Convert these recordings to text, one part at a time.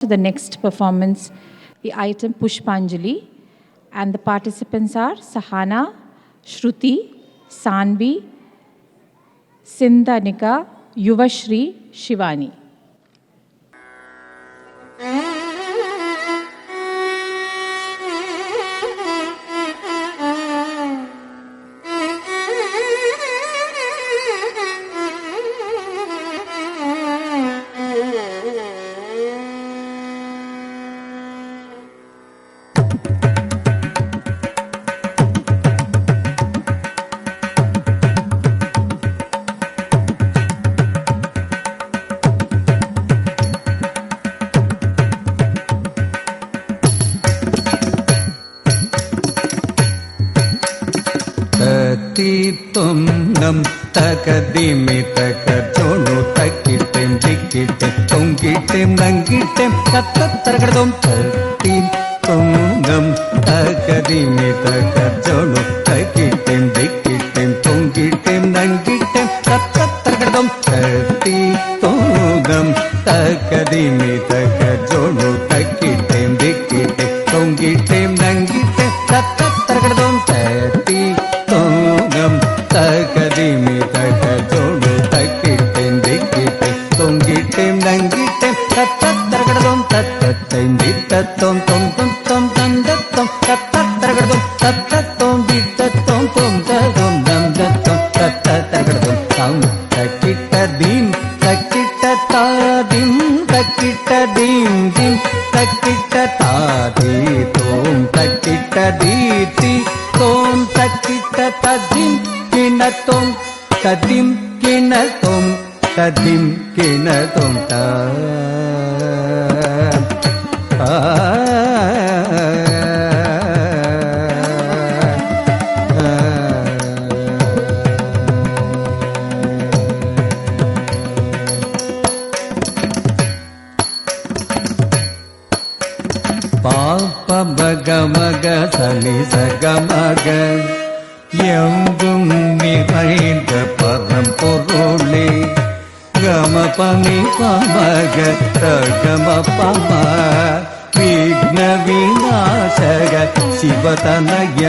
To the next performance, the item Pushpanjali, and the participants are Sahana, Shruti, Sanvi, Sindhanika, Yuvashri, Shivani. Tom nam takadimi takajonu takitem dikitem tongitem nangitem katataragadom tatim tom nam takadimi takajonu takitem dikitem tongitem nangitem katataragadom tatim tom nam takadimi takajonu takitem dikitem tongitem nangitem katataragadom tatim takadimi takajonu takitem dikitem tongitem nangitem tatataragadom tatatem ditatom tom tom tom dandatom tatataragadom tatatom ditatom tom dadom dandatom tatataragadom tam takitadim takitatadim takitadim dim takitatadim tom takitaditi tom takitatadim kinatom kadim kinatom kadim kinatom ta பாப்ப பகமக சனி சகமக எங்கும் நிறைந்த பரம்பொருளே கம பனி பமக தகம பம விக்ன விநாசக சிவதனய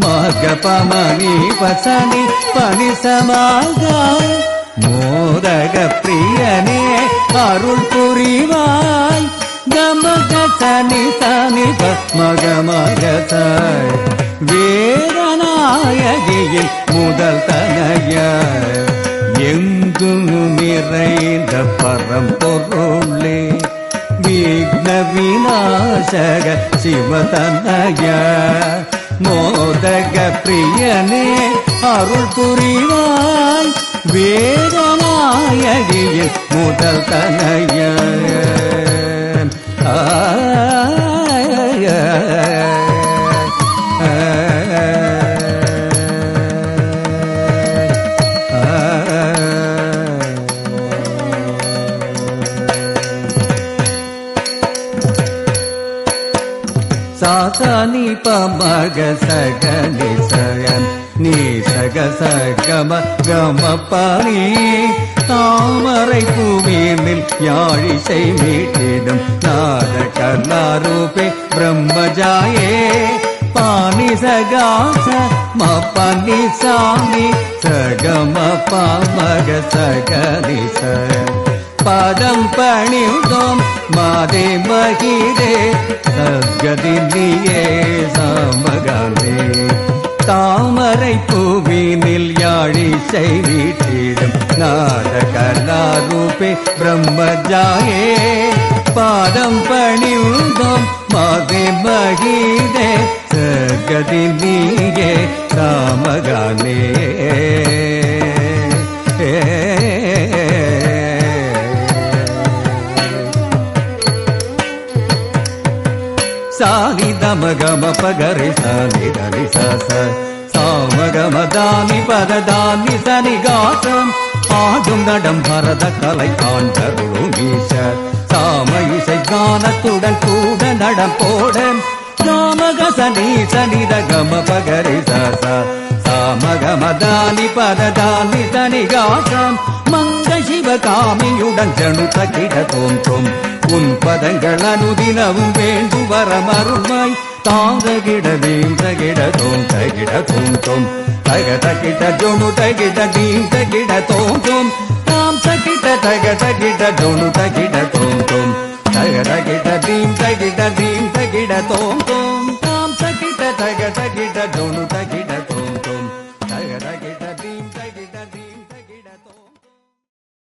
மக பமனி பசனி பனி சமாக மோதக பிரியனே அருள் புரிவாய் கமக சனி சனி மக மகதாய் வேதநாயகியின் முதல் தனய எங்கும் நிறைந்த பரம்பொருளே விக்ன விநாசக சிவதனய மோதக பிரியனே அருள் புரிவாய் வேதநாயகியின் முதல் தனய சாசனி பமக சகனி சயன் நீ சக சகம கம பனி தாமரை பூமியில் யாழிசை மீட்டிடும் நாத கர்ணாரூபே பிரம்மஜாயே பாணி சகாச ம பனி சாமி சகம பமக சகனி சயன் பாதம் பணிந்தோம் மாதே மகிதே சத்கதி நீயே சாமகாந்தே தாமரை பூவினில் யாழிசை வீட்டிடும் நாத கர்ணாரூபே பிரம்மஜாயே பாதம் பணிந்தோம் மாதே மகிதே சத்கதி நீயே சாமகானே சானி தமகம பகரி சானி தனி சச சாமகம தானி பததானி சனி காசம் ஆடும் நடம் பரத கலை காண்டருளும் ஈசர் சாம இசை கானத்துடன் கூட நடம் போட சாமக சனி சனித கம பகரி சச சாமகம தானி பததானி சனி காசம் மங்க சிவ சிவகாமியுடன் ஜனு தகிட தோன்றும் உன் பதங்கள் அனுதினவும் வேண்டு வரமருள்வாய் தாந்தகிட தீந்தகிட தோந்தகிட தோன்றும் தகதகிட ஜொனு தகிட தீந்தகிட தோன்றும் தாம் தகிட தகதகிட ஜொனு தகிட தோன்றும் தகதகிட தீந்தகிட தீந்தகிட தோன்றும்